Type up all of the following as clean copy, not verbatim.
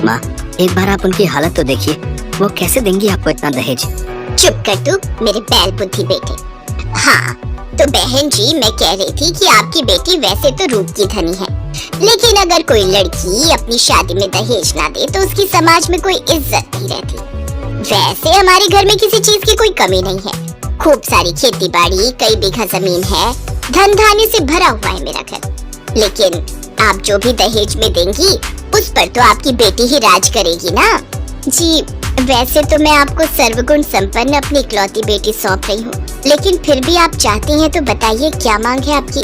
माँ, एक बार आप उनकी हालत तो देखिए, वो कैसे देंगी आपको इतना दहेज। चुप कर तू मेरे बैल बुद्धि बेटे। हाँ तो बहन जी, मैं कह रही थी कि आपकी बेटी वैसे तो रूप की धनी है, लेकिन अगर कोई लड़की अपनी शादी में दहेज ना दे तो उसकी समाज में कोई इज्जत नहीं रहती। वैसे हमारे घर में किसी चीज की कोई कमी नहीं है, खूब सारी खेती बाड़ी, कई बीघा जमीन है, धन धान्य से भरा हुआ है मेरा घर। लेकिन आप जो भी दहेज में देंगी उस पर तो आपकी बेटी ही राज करेगी ना। जी वैसे तो मैं आपको सर्वगुण संपन्न अपनी इकलौती बेटी सौंप रही हूँ, लेकिन फिर भी आप चाहती हैं तो बताइए क्या मांग है आपकी।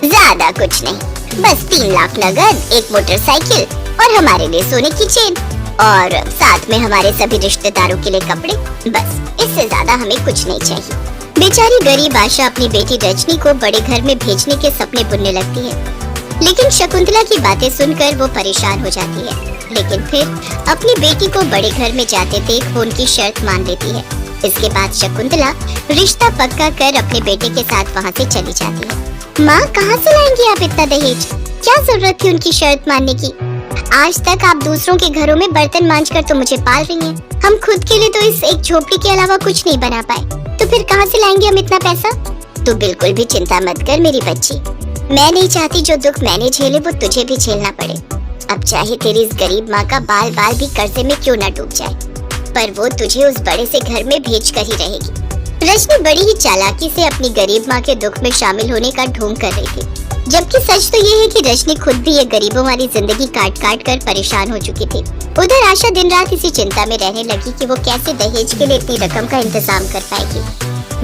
ज्यादा कुछ नहीं, बस 3 लाख नगद, एक मोटरसाइकिल और हमारे लिए सोने की चेन, और साथ में हमारे सभी रिश्तेदारों के लिए कपड़े। बस इससे ज्यादा हमें कुछ नहीं चाहिए। बेचारी गरीब आशा अपनी बेटी रजनी को बड़े घर में भेजने के सपने बुनने लगती है, लेकिन शकुंतला की बातें सुनकर वो परेशान हो जाती है। लेकिन फिर अपनी बेटी को बड़े घर में जाते देख वो उनकी शर्त मान लेती है। इसके बाद शकुंतला रिश्ता पक्का कर अपने बेटे के साथ वहाँ से चली जाती है। माँ, कहाँ से लाएंगी आप इतना दहेज? क्या जरूरत थी उनकी शर्त मानने की? आज तक आप दूसरों के घरों में बर्तन मांजकर तो मुझे पाल रही हैं। हम खुद के लिए तो इस एक झोपड़ी के अलावा कुछ नहीं बना पाए, तो फिर कहाँ से लाएंगे हम इतना पैसा? तू बिल्कुल भी चिंता मत कर मेरी बच्ची, मैं नहीं चाहती जो दुख मैंने झेले वो तुझे भी झेलना पड़े। अब चाहे तेरी इस गरीब माँ का बाल बाल भी कर्जे में क्यों ना डूब जाए, पर वो तुझे उस बड़े से घर में भेज कर ही रहेगी। रजनी बड़ी ही चालाकी से अपनी गरीब माँ के दुख में शामिल होने का ढोंग कर रही थी, जबकि सच तो ये है कि रजनी खुद भी ये गरीबों वाली जिंदगी काट काट कर परेशान हो चुकी थी। उधर आशा दिन रात इसी चिंता में रहने लगी कि वो कैसे दहेज के लिए इतनी रकम का इंतजाम कर पाएगी।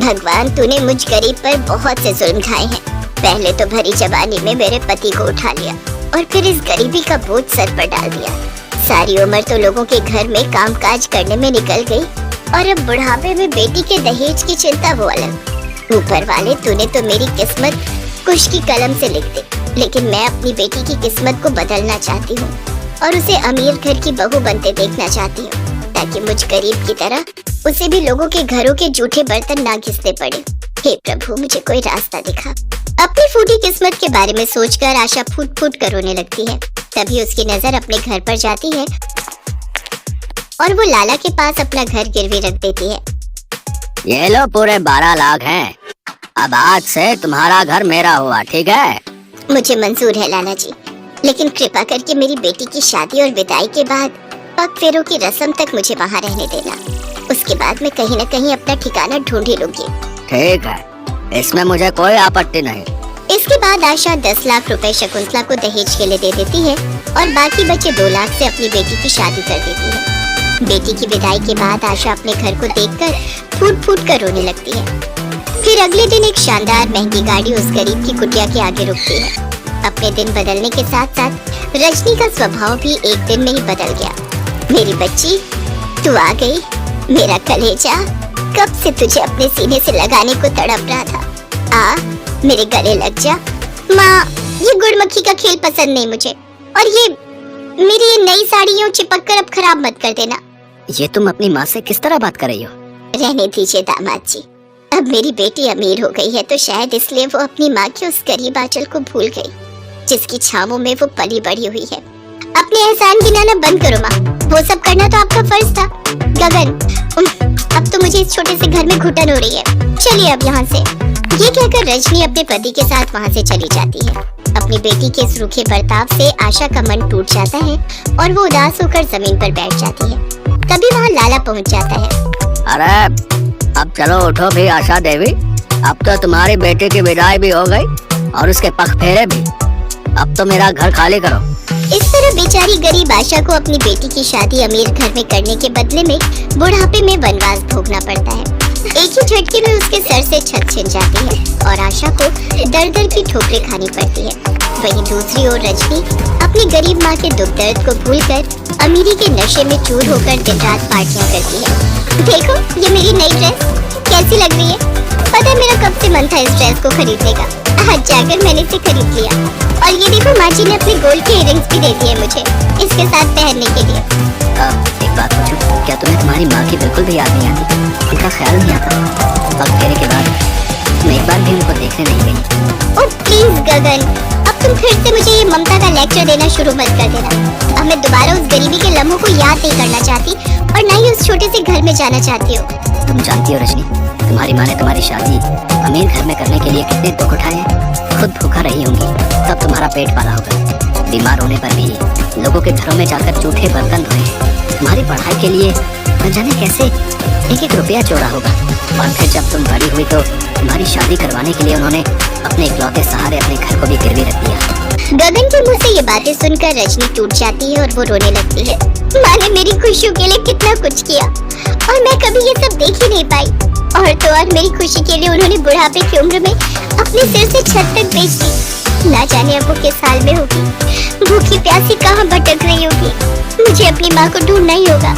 भगवान, तूने मुझ गरीब पर बहुत से जुल्म ढाए हैं। पहले तो भरी जवानी में मेरे पति को उठा लिया और फिर इस गरीबी का बोझ सर पर डाल दिया। सारी उम्र तो लोगों के घर में कामकाज करने में निकल गई और अब बुढ़ापे में बेटी के दहेज की चिंता वो अलग। ऊपर वाले, तूने तो मेरी किस्मत कुश की कलम से लिख दी, लेकिन मैं अपनी बेटी की किस्मत को बदलना चाहती हूँ और उसे अमीर घर की बहू बनते देखना चाहती हूँ, ताकि मुझ गरीब की तरह उसे भी लोगों के घरों के जूठे बर्तन ना घिसने पड़े। हे प्रभु, मुझे कोई रास्ता दिखा। अपनी फूटी किस्मत के बारे में सोचकर आशा फूट फूट कर रोने लगती है। तभी उसकी नजर अपने घर पर जाती है और वो लाला के पास अपना घर गिरवी रख देती है। ये लो पूरे 12 लाख हैं। अब आज से तुम्हारा घर मेरा हुआ, ठीक है? मुझे मंजूर है लाला जी, लेकिन कृपा करके मेरी बेटी की शादी और विदाई के बाद पग फेरों की रस्म तक मुझे वहाँ रहने देना। उसके बाद मैं कहीं न कहीं अपना ठिकाना ढूंढ ही लूंगी। ठीक है, इसमें मुझे कोई आपत्ति नहीं। इसके बाद आशा 10 लाख रुपए शकुंतला को दहेज के लिए दे देती है और बाकी बचे 2 लाख से अपनी बेटी की शादी कर देती है। बेटी की विदाई के बाद आशा अपने घर को देखकर फूट फूट कर रोने लगती है। फिर अगले दिन एक शानदार महंगी गाड़ी उस गरीब की कुटिया के आगे रुकती है। अपने दिन बदलने के साथ साथ रजनी का स्वभाव भी एक दिन में ही बदल गया। मेरी बच्ची, तू आ गई। मेरा कलेजा कब से तुझे अपने सीने से लगाने को तड़प रहा था। आ मेरे गले लग जा। माँ, ये गुड़मक्खी का खेल पसंद नहीं मुझे, और ये मेरी ये नई साड़ी यूं चिपक कर अब खराब मत कर देना। ये तुम अपनी माँ से किस तरह बात कर रही हो? रहने दीजिए दामाद जी, अब मेरी बेटी अमीर हो गई है तो शायद इसलिए वो अपनी माँ के उस गरीब आंचल को भूल गई, जिसकी छावों में वो पली बड़ी हुई है। अपने एहसान गिनाना बंद करो माँ, वो सब करना तो आपका फर्ज था। गगन, अब तो मुझे इस छोटे से घर में घुटन हो रही है, चलिए अब यहाँ से। ये कहकर रजनी अपने पति के साथ वहाँ से चली जाती है। अपनी बेटी के इस रूखे बर्ताव से आशा का मन टूट जाता है और वो उदास होकर जमीन पर बैठ जाती है। तभी वहाँ लाला पहुँच जाता है। अरे अब चलो उठो भी आशा देवी, अब तो तुम्हारी बेटे की विदाई भी हो गई और उसके पग फेरे भी। अब तो मेरा घर खाली करो। इस तरह बेचारी गरीब आशा को अपनी बेटी की शादी अमीर घर में करने के बदले में बुढ़ापे में वनवास भोगना पड़ता है। एक ही झटके में उसके सर से छत छिन जाती है और आशा को दर दर की ठोकरें खानी पड़ती है। वहीं दूसरी ओर रजनी अपनी गरीब माँ के दुख दर्द को भूलकर अमीरी के नशे में चूर होकर दिन रात पार्टियां करती है। देखो, ये मेरी नई ड्रेस कैसी लग रही है? पता है मेरा कब से मन था इस ड्रेस को खरीदने का, आज जाकर मैंने इसे खरीद लिया। और ये देखो, माँ जी ने अपने गोल्ड के इयररिंग्स भी दे दिए मुझे इसके साथ पहनने के लिए। एक बात पूछूं, क्या तुम्हें तुम्हारी माँ की बिल्कुल भी याद नहीं आती? उनका ख्याल नहीं आता? पग फेरे के बाद तुम एक बार भी उनको देखने नहीं गई। ओ प्लीज गगन, अब तुम फिर से मुझे ये ममता का लेक्चर देना शुरू मत कर देना। अब मैं दोबारा उस गरीबी के लम्हों को याद नहीं करना चाहती और ना ही उस छोटे से घर में जाना चाहती हूँ। तुम जानती हो रजनी, तुम्हारी माँ ने तुम्हारी शादी अमीर घर में करने के लिए कितने दुख उठाए हैं। खुद भूखा रही होंगी, तब तुम्हारा पेट पाला होगा। बीमार होने पर भी लोगों के घरों में जाकर जूठे बर्तन धोए। तुम्हारी पढ़ाई के लिए न जाने कैसे एक एक रुपया जोड़ा होगा। और फिर जब तुम बड़ी हुई तो तुम्हारी शादी करवाने के लिए उन्होंने अपने इकलौते सहारे अपने घर को भी गिरवी रख दिया। गगन के मुंह से ये बातें सुनकर रजनी टूट जाती है और वो रोने लगती है। माँ ने मेरी खुशियों के लिए कितना कुछ किया और मैं कभी ये सब देख ही नहीं पाई। और तो और मेरी खुशी के लिए उन्होंने बुढ़ापे की उम्र में अपने सिर से छत तक बेच दी। ना जाने अब वो किस हाल में होगी, भूखी प्यासी कहाँ भटक रही होगी। मुझे अपनी माँ को ढूंढना ही होगा।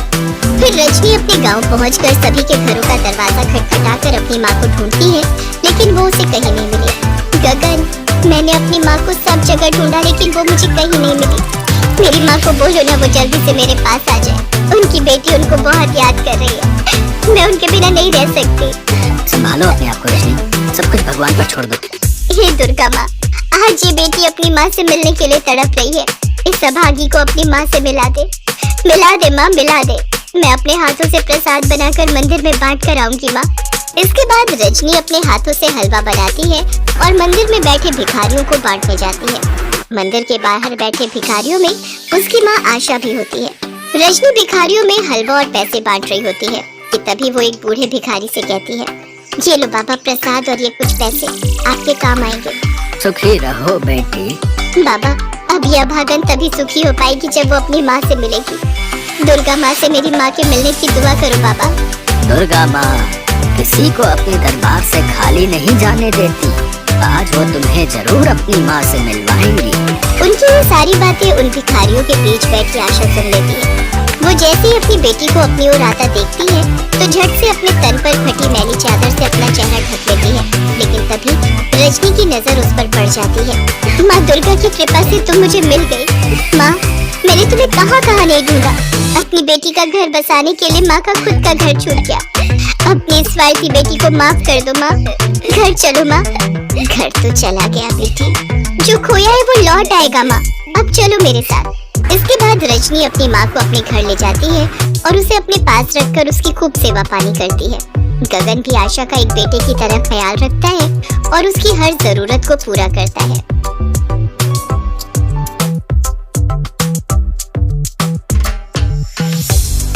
फिर रजनी अपने गांव पहुंचकर सभी के घरों का दरवाजा खटखटाकर अपनी माँ को ढूंढती है, लेकिन वो उसे कहीं नहीं मिली। गगन, मैंने अपनी माँ को सब जगह ढूंढा लेकिन वो मुझे कहीं नहीं मिली। मेरी माँ को बोलो ना वो जल्दी से मेरे पास आ जाए। उनकी बेटी उनको बहुत याद कर रही है। मैं उनके बिना नहीं रह सकती। संभालो अपने आप को रजनी, सब कुछ भगवान पर छोड़ दो। हे दुर्गा माँ, आज ये बेटी अपनी माँ से मिलने के लिए तड़प रही है। इस अभागी को अपनी माँ से मिला दे माँ, मिला दे। मैं अपने हाथों से प्रसाद बनाकर मंदिर में बांट कर आऊंगी माँ। इसके बाद रजनी अपने हाथों से हलवा बनाती है और मंदिर में बैठे भिखारियों को बांटने जाती है। मंदिर के बाहर बैठे भिखारियों में उसकी माँ आशा भी होती है। रजनी भिखारियों में हलवा और पैसे बांट रही होती है कि तभी वो एक बूढ़े भिखारी से कहती है, ये लो बाबा प्रसाद और ये कुछ पैसे आपके काम आएंगे। सुखी रहो बेटी। बाबा, अब यह भागन तभी सुखी हो पाएगी जब वो अपनी माँ से मिलेगी। दुर्गा माँ से मेरी माँ के मिलने की दुआ करो बाबा। दुर्गा माँ किसी को अपने दरबार से खाली नहीं जाने देती। आज वो तुम्हें जरूर अपनी माँ से मिलवाएंगी। उनकी ये सारी बातें उन भिखारियों के बीच बैठी आशा सुन लेती है। वो जैसे ही अपनी बेटी को अपनी ओर आता देखती है तो झट से अपने तन पर फटी मैली चादर से अपना चेहरा ढक लेती है। लेकिन तभी रजनी की नजर उस पर पड़ जाती है। माँ दुर्गा की कृपा से तुम मुझे मिल गई। माँ, मैंने तुम्हें कहाँ नहीं ढूंढा। अपनी बेटी का घर बसाने के लिए माँ का खुद का घर छूट गया। अपनी स्वार्थी बेटी को माफ कर दो माँ। घर चलो माँ। घर तो चला गया बेटी, जो खोया है वो लौट आएगा माँ। अब चलो मेरे साथ। इसके बाद रजनी अपनी माँ को अपने घर ले जाती है और उसे अपने पास रखकर उसकी खूब सेवा पानी करती है। गगन भी आशा का एक बेटे की तरह ख्याल रखता है और उसकी हर जरूरत को पूरा करता है।